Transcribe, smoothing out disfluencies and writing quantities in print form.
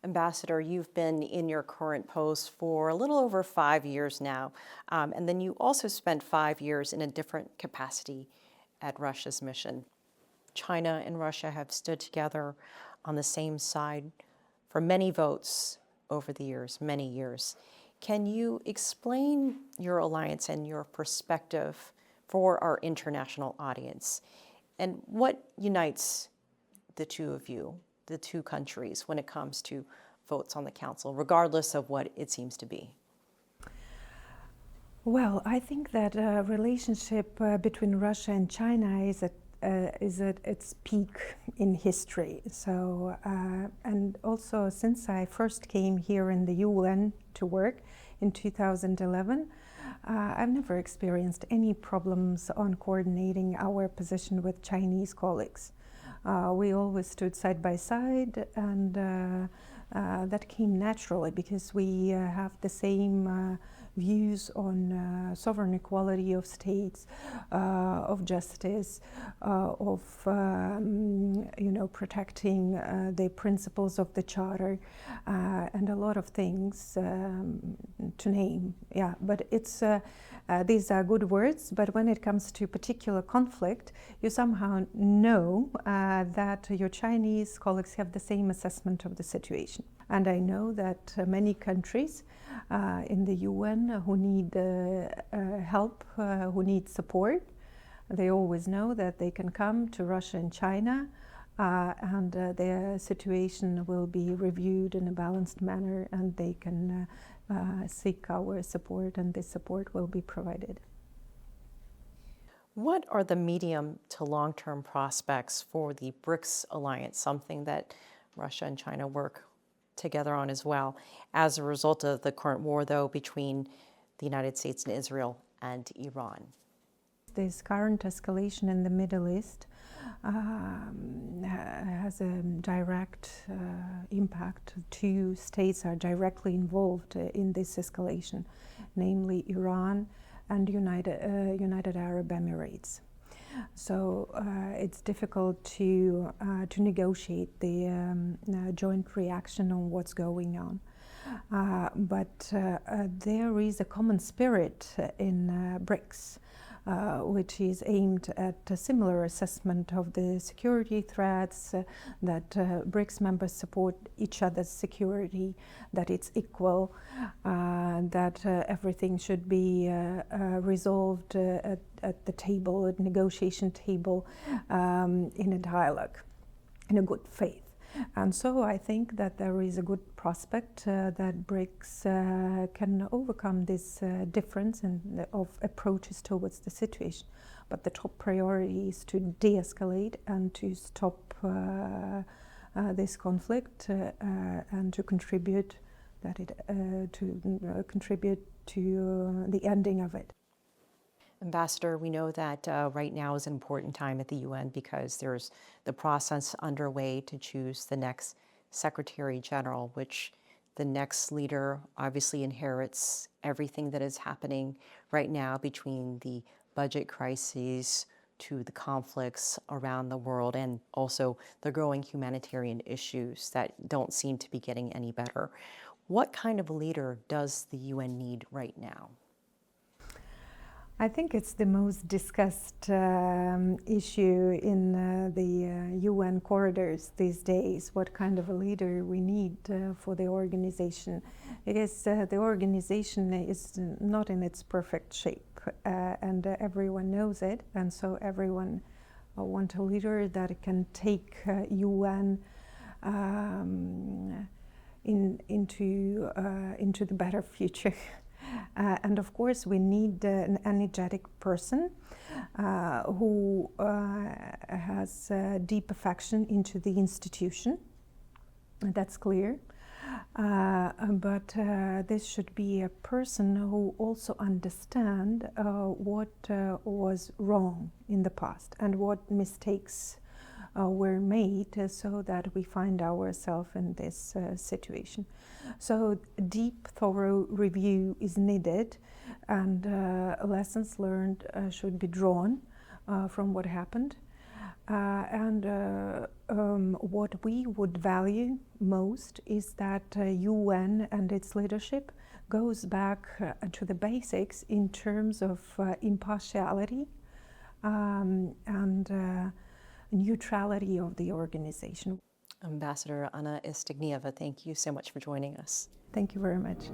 Ambassador, you've been in your current post for a little over 5 years now, and then you also spent 5 years in a different capacity at Russia's mission. China and Russia have stood together on the same side for many votes over the years, many years. Can you explain your alliance and your perspective for our international audience? And what unites the two of you, the two countries, when it comes to votes on the Council, regardless of what it seems to be? Well, I think that relationship between Russia and China is at its peak in history. So, and also since I first came here in the UN to work in 2011, I've never experienced any problems on coordinating our position with Chinese colleagues. We always stood side by side, and that came naturally because we have the same views on sovereign equality of states, of justice, of protecting the principles of the Charter, and a lot of things to name. Yeah, but it's these are good words. But when it comes to particular conflict, you somehow know that your Chinese colleagues have the same assessment of the situation. And I know that many countries in the UN who need help, who need support, they always know that they can come to Russia and China, and their situation will be reviewed in a balanced manner, and they can seek our support, and this support will be provided. What are the medium to long-term prospects for the BRICS alliance, something that Russia and China work together on as well, as a result of the current war, though, between the United States and Israel and Iran? This current escalation in the Middle East has a direct impact. Two states are directly involved in this escalation, namely Iran and United Arab Emirates. So it's difficult to negotiate the joint reaction on what's going on. But there is a common spirit in BRICS, which is aimed at a similar assessment of the security threats, that BRICS members support each other's security, that it's equal, that everything should be resolved at the table, at negotiation table, in a dialogue, in a good faith. And so I think that there is a good prospect that BRICS can overcome this difference of approaches towards the situation. But the top priority is to de-escalate and to stop this conflict and to contribute to the ending of it. Ambassador, we know that right now is an important time at the UN because there's the process underway to choose the next Secretary General, which the next leader obviously inherits everything that is happening right now, between the budget crises to the conflicts around the world, and also the growing humanitarian issues that don't seem to be getting any better. What kind of leader does the UN need right now? I think it's the most discussed issue in the UN corridors these days, what kind of a leader we need for the organization. Because the organization is not in its perfect shape, and everyone knows it, and so everyone wants a leader that can take UN into the better future. And of course, we need an energetic person who has deep affection into the institution. That's clear. But this should be a person who also understands what was wrong in the past and what mistakes were made, so that we find ourselves in this situation. So deep, thorough review is needed, and lessons learned should be drawn from what happened. What we would value most is that UN and its leadership goes back to the basics in terms of impartiality and neutrality of the organization. Ambassador Anna Evstigneeva, thank you so much for joining us. Thank you very much.